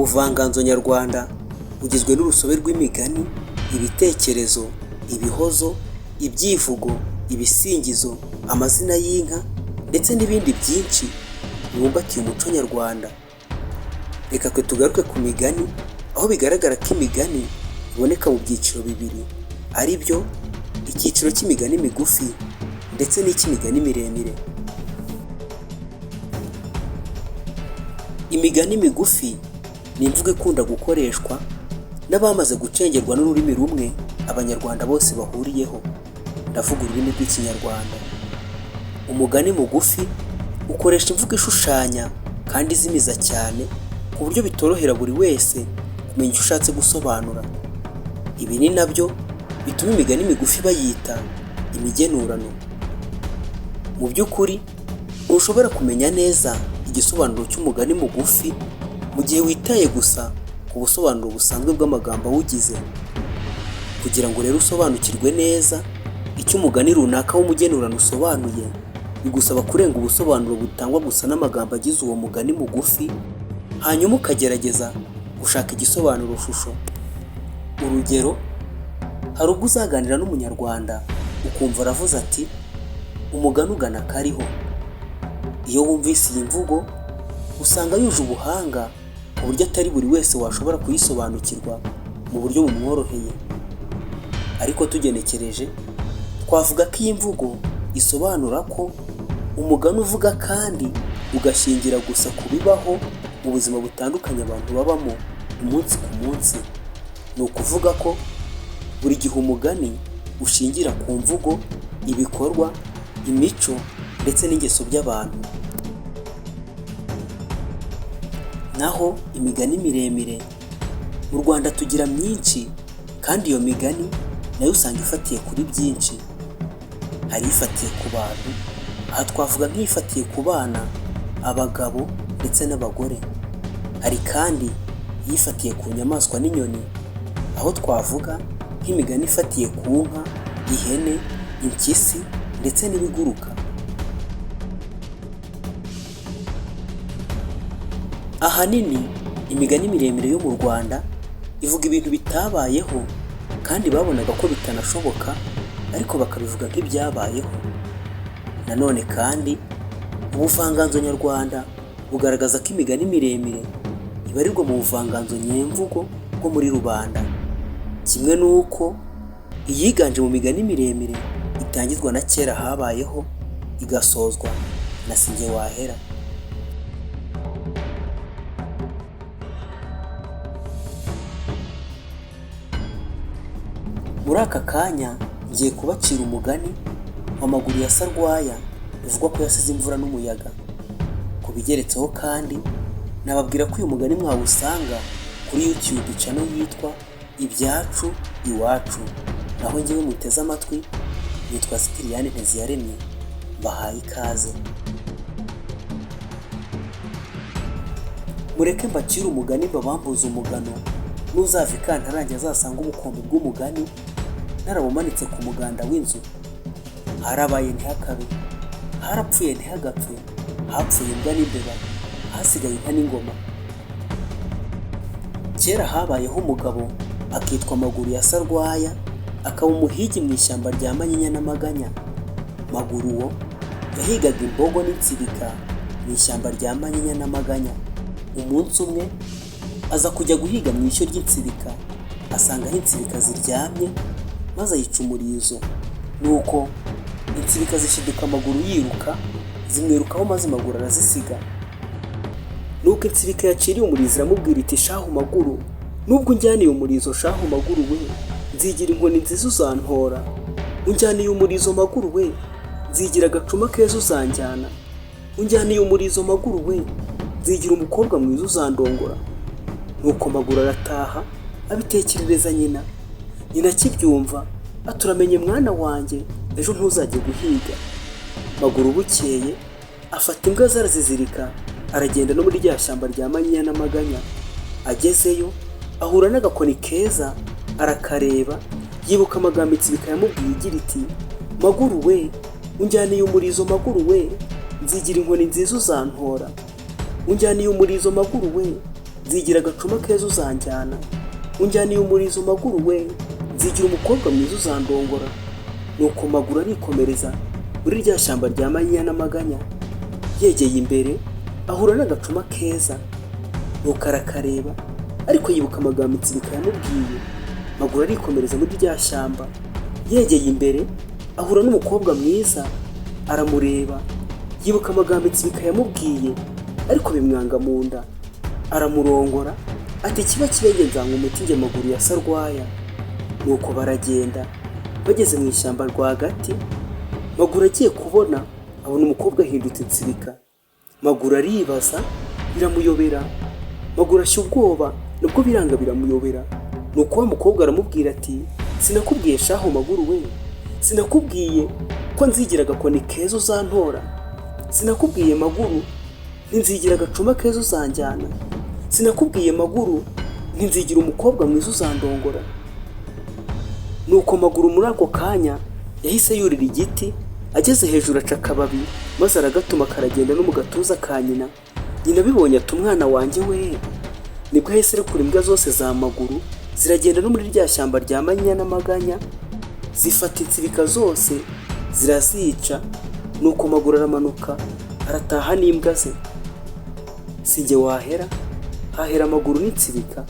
Ubuvanganzo nyarwanda bugizwe n'urusobe rw'imigani, ibitekerezo, ibihozo, ibyivugo, ibisingizo, amazina y'inka ndetse n'ibindi byinshi bibumbatiye umuco nyarwanda. Reka twe tugaruke ku migani, aho bigaragara ko imigani iboneka mu byiciro bibiri, ari byo icyiciro cy'imigani migufi ndetse n'icy'imigani miremire. Imigani migufi ni imvugo ikunda gukoreshwa n'abamaze gucengerwa n'ururimi rumwe abanyarwanda bose bahuriyeho, ndavuga ururimi rw'ikinyarwanda. Umugani mugufi ukoresha imvugo ishushanya kandi izimiza cyane ku buryo bitorohera buri wese kumenya icyo ushatse gusobanura. Ibi ni nabyo bituma imigani migufi bayita imigenurano. Mu by'ukuri ntushobora kumenya neza igisobanuro cy'umugani mugufi mu gihe witaye gusa ku busobanuro busanzwe bw'amagambo awugize. Kugira ngo rero usobanukirwe neza icyo umugani runaka w'umugenurano usobanuye, bigusaba kurenga ubusobanuro butangwa gusa n'amagambo agize uwo mugani mugufi, hanyuma ukagerageza gushaka igisobanuro shusho. Urugero, hari ubwo uzaganira n'umunyarwanda ukumva aravuze ati umugani ugana kariho. Iyo wumvise iyi mvugo usanga yuje ubuhanga ku buryo atari buri wese washobora kuyisobanukirwa mu buryo bumworoheye. Ariko tugenekereje twavuga ko iyi mvugo isobanura ko umugani uvuga kandi ugashingira gusa ku bibaho mu buzima butandukanye abantu babamo umunsi ku munsi. Ni ukuvuga ko buri gihe umugani ushingira ku mvugo, ibikorwa, imico ndetse n'ingeso by'abantu. Naho imigani miremire mu Rwanda tugira myinshi, kandi iyo migani nayo usanga ifatiye kuri byinshi. Hari ifatiye ku bantu, aha twavuga nk'ifatiye ku bana, abagabo ndetse n'abagore. Hari kandi iyifatiye ku nyamaswa n'inyoni, aho twavuga nk'imigani ifatiye ku nka, ihene, impyisi ndetse n'ibiguruka. Ahanini imigani miremire yo mu Rwanda ivuga ibintu bitabayeho kandi babonaga ko bitanashoboka, ariko bakabivuga nk'ibyabayeho. Nanone kandi ubuvanganzo nyarwanda bugaragaza ko imigani miremire ibarirwa mu buvanganzo nyemvugo bwo muri rubanda, kimwe n'uko iyiganje mu migani miremire itangizwa na kera habayeho igasozwa na sinjye wahera. Muri aka kanya ngiye kubacira umugani w'amaguru ya Sarwaya bivugwa ko yasize imvura n'umuyaga. Ku bigeretseho kandi nababwira ko uyu mugani mwawusanga kuri YouTube channel yitwa Ibyacu Iwacu, naho njyewe muteze amatwi nitwa Sipiriyani Nteziyaremye, mbahaye ikaze. Mureke mbacire umugani mbabambuze umugano, n'uzava ikantarange azasanga ubukombe bw'umugani narabumanitse ku muganda w'inzu. Harabaye ntihakabe, harapfuye ntihagapfe, hapfuye imbwa n'imbeba, hasigaye inka n'ingoma. Kera habayeho umugabo akitwa Amaguru ya Sarwaya, akaba umuhigi mu ishyamba rya Manyinya n'Amaganya. Maguru uwo yahigaga imbogo n'insibika mu ishyamba rya Manyinya n'Amaganya. Umunsi umwe aza kujya guhiga mu ishyo ry'insibika, asanga aho insibika ziryamye maze ayica umurizo. Nuko insibika zishiduka Amaguru yiruka, zimwirukaho maze Maguru arazisiga. Nuko insibika yaciriye umurizo iramubwira iti shahu Maguru, nubwo unjyaniye umurizo shahu Maguru we, nzigira inkoni nziza uzantora. Unjyaniye umurizo Maguru we, nzigira agacuma keza uzanjyana. Unjyaniye umurizo Maguru we, nzigira umukobwa mwiza uzandongora. Nuko Maguru arataha abitekerereza nyina. Nyina akibyumva aturamenye mwana wanjye, ejo ntuzajye guhiga. Maguru bukeye afata imbwa ze arazizirika, aragenda no muri rya shyamba rya Manyinya n'Amaganya. Agezeyo ahura n'agakoni keza, arakareba, yibuka amagambo insibika yamubwiye igira iti Maguru we, unjyaniye umurizo Maguru we, nzigira inkoni nziza uzantora. Unjyaniye umurizo Maguru we, nzigira agacuma keza uzanjyana, unjyaniye umurizo Maguru we, nzigira umukobwa mwiza uzandongora. Nuko Maguru arikomereza muri rya shyamba rya manyinya n'amaganya. Yegeye imbere ahura n'agacuma keza, nuko arakareba ariko yibuka amagambo Insibika yamubwiye. Maguru arikomereza muri rya shyamba. Yegeye imbere ahura n'umukobwa mwiza, aramureba yibuka amagambo Insibika yamubwiye ariko bimwanga mu nda. Aramurongora ati kiba kirenge nzanywa umuti njye Maguru ya Sarwaya. Nuko baragenda bageze mu ishyamba rwagati. Maguru agiye kubona abona umukobwa ahindutse Insibika. Maguru aribaza biramuyobera. Maguru ashya ubwoba nubwo biranga biramuyobera. Nuko wa mukobwa aramubwira ati sinakubwiye shaho Maguru we, sinakubwiye ko nzigira agakoni keza uzantora, sinakubwiye Maguru ntinzigira agacuma keza uzanjyana, sinakubwiye Maguru ntinzigira umukobwa mwiza uzandongora. Nuko Maguru muri ako kanya yahise yurira igiti, ageze hejuru aca akababi maze aragatuma karagenda no mu gatuza ka nyina. Nyina bibonye ati umwana wanjye we. Nibwo yahise arekura imbwa zose za Maguru ziragenda no muri rya shyamba rya manyinya n'amaganya, zifata Insibika zose zirazica. Nuko Maguru aramanuka arataha n'imbwa ze. Sinjye wahera, hahera Maguru n'Insibika.